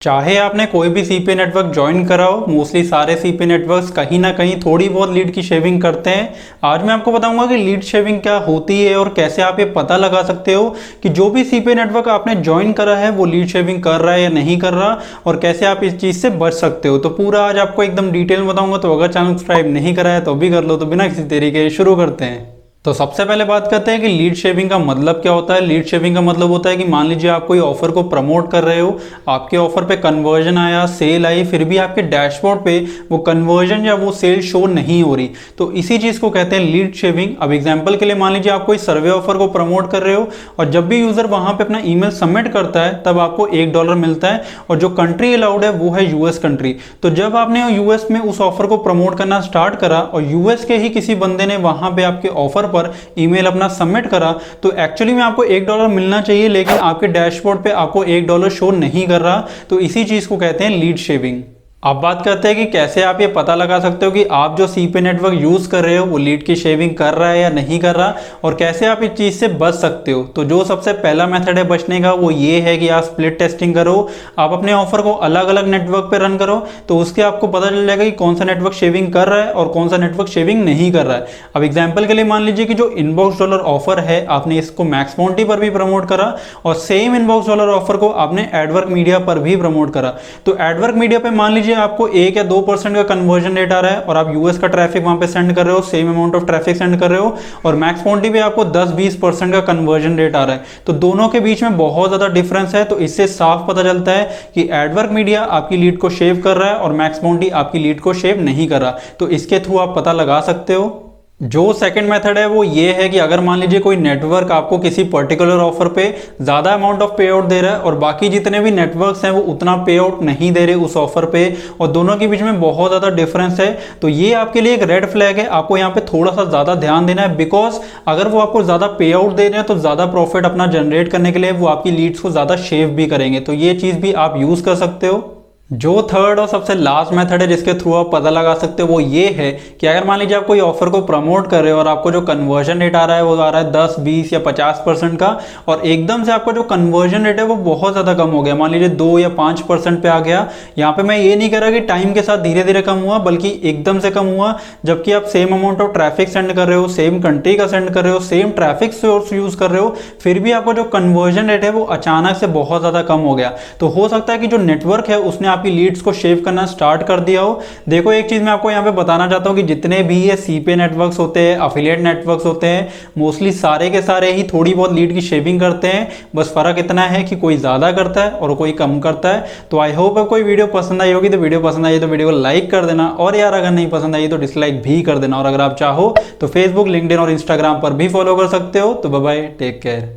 चाहे आपने कोई भी सीपीए नेटवर्क ज्वाइन करा हो, मोस्टली सारे सीपीए नेटवर्क्स कहीं ना कहीं थोड़ी बहुत लीड की शेविंग करते हैं। आज मैं आपको बताऊंगा कि लीड शेविंग क्या होती है और कैसे आप ये पता लगा सकते हो कि जो भी सीपीए नेटवर्क आपने ज्वाइन करा है वो लीड शेविंग कर रहा है या नहीं कर रहा, और कैसे आप इस चीज़ से बच सकते हो। तो पूरा आज आपको एकदम डिटेल में बताऊंगा। तो अगर चैनल सब्सक्राइब नहीं करा है तो भी कर लो। तो बिना किसी देरी के शुरू करते हैं। तो सबसे पहले बात करते हैं कि लीड शेविंग का मतलब क्या होता है। लीड शेविंग का मतलब होता है कि मान लीजिए आप कोई ऑफर को प्रमोट कर रहे हो, आपके ऑफर पे कन्वर्जन आया, सेल आई, फिर भी आपके डैशबोर्ड पे वो कन्वर्जन या वो सेल शो नहीं हो रही, तो इसी चीज़ को कहते हैं लीड शेविंग। अब एग्जाम्पल के लिए मान लीजिए आप कोई सर्वे ऑफर को प्रमोट कर रहे हो और जब भी यूजर वहां पर अपना ईमेल सबमिट करता है तब आपको $1 मिलता है, और जो कंट्री अलाउड है वो है यूएस कंट्री। तो जब आपने यूएस में उस ऑफर को प्रमोट करना स्टार्ट करा और यूएस के ही किसी बंदे ने वहां पे आपके ऑफर पर ईमेल अपना सबमिट करा, तो एक्चुअली में आपको $1 मिलना चाहिए, लेकिन आपके डैशबोर्ड पे आपको $1 शो नहीं कर रहा। तो इसी चीज को कहते हैं लीड शेविंग। अब बात करते हैं कि कैसे आप ये पता लगा सकते हो कि आप जो सीपीए नेटवर्क यूज कर रहे हो वो लीड की शेविंग कर रहा है या नहीं कर रहा, और कैसे आप इस चीज से बच सकते हो। तो जो सबसे पहला मेथड है बचने का वो ये है कि आप स्प्लिट टेस्टिंग करो। आप अपने ऑफर को अलग अलग नेटवर्क पे रन करो, तो उसके आपको पता चल जाएगा कि कौन सा नेटवर्क शेविंग कर रहा है और कौन सा नेटवर्क शेविंग नहीं कर रहा है। अब एग्जाम्पल के लिए मान लीजिए कि जो इनबॉक्स डॉलर ऑफर है आपने इसको मैक्स बाउंटी पर भी प्रमोट करा, और सेम इनबॉक्स डॉलर ऑफर को आपने एडवर्क मीडिया पर भी प्रमोट करा। तो एडवर्क मीडिया पे मान लीजिए आपको 1 या 2% का कन्वर्जन रेट आ रहा है और आप यूएस का ट्रैफिक वहां पे सेंड कर रहे हो, same amount of traffic send कर रहे हो, और मैक्स बाउंटी पे आपको 10-20% का कन्वर्जन रेट आ रहा है। तो दोनों के बीच में बहुत ज्यादा डिफरेंस है। तो इससे साफ पता चलता है कि एडवर्क मीडिया आपकी लीड को शेव कर रहा है और मैक्स बाउंटी आपकी लीड को शेव नहीं कर रहा। तो इसके थ्रू आप पता लगा सकते हो। जो सेकंड मेथड है वो ये है कि अगर मान लीजिए कोई नेटवर्क आपको किसी पर्टिकुलर ऑफर पे ज़्यादा अमाउंट ऑफ पे आउट दे रहा है और बाकी जितने भी नेटवर्क्स हैं वो उतना पे आउट नहीं दे रहे उस ऑफर पे, और दोनों के बीच में बहुत ज़्यादा डिफरेंस है, तो ये आपके लिए एक रेड फ्लैग है। आपको यहाँ पे थोड़ा सा ज़्यादा ध्यान देना है, बिकॉज अगर वो आपको ज़्यादा पे आउट दे रहे हैं तो ज़्यादा प्रॉफिट अपना जनरेट करने के लिए वो आपकी लीड्स को ज़्यादा शेव भी करेंगे। तो ये चीज़ भी आप यूज़ कर सकते हो। जो थर्ड और सबसे लास्ट मेथड है जिसके थ्रू आप पता लगा सकते हो वो ये है कि अगर मान लीजिए आप कोई ऑफर को प्रमोट कर रहे हो और आपको जो कन्वर्जन रेट आ रहा है वो आ रहा है 10, 20 या 50% का, और एकदम से आपका जो कन्वर्जन रेट है वो बहुत ज़्यादा कम हो गया, मान लीजिए 2 या 5% पे आ गया। यहाँ पे मैं ये नहीं कह रहा कि टाइम के साथ धीरे धीरे कम हुआ, बल्कि एकदम से कम हुआ, जबकि आप same amount of traffic send कर रहे हो, सेम कंट्री का सेंड कर रहे हो, सेम ट्रैफिक सोर्स यूज कर रहे हो, फिर भी आपका जो कन्वर्जन रेट है वो अचानक से बहुत ज़्यादा कम हो गया। तो हो सकता है कि जो नेटवर्क है उसने आपकी लीड्स को शेव करना स्टार्ट कर दिया हो। देखो एक चीज मैं आपको यहाँ पे बताना चाहता हूँ कि जितने भी ये सीपीए नेटवर्क्स होते हैं, अफिलिएट नेटवर्क्स होते हैं, मोस्टली सारे के सारे ही थोड़ी बहुत लीड की शेविंग करते हैं। बस फर्क इतना है कि कोई ज्यादा करता है और कोई कम करता है। तो आई होप आपको वीडियो पसंद आई होगी। तो वीडियो पसंद आई तो वीडियो को लाइक कर देना, और यार अगर नहीं पसंद आई तो डिसलाइक भी कर देना। और अगर आप चाहो तो फेसबुक, लिंक्डइन और इंस्टाग्राम पर भी फॉलो कर सकते हो। तो बाय बाय, टेक केयर।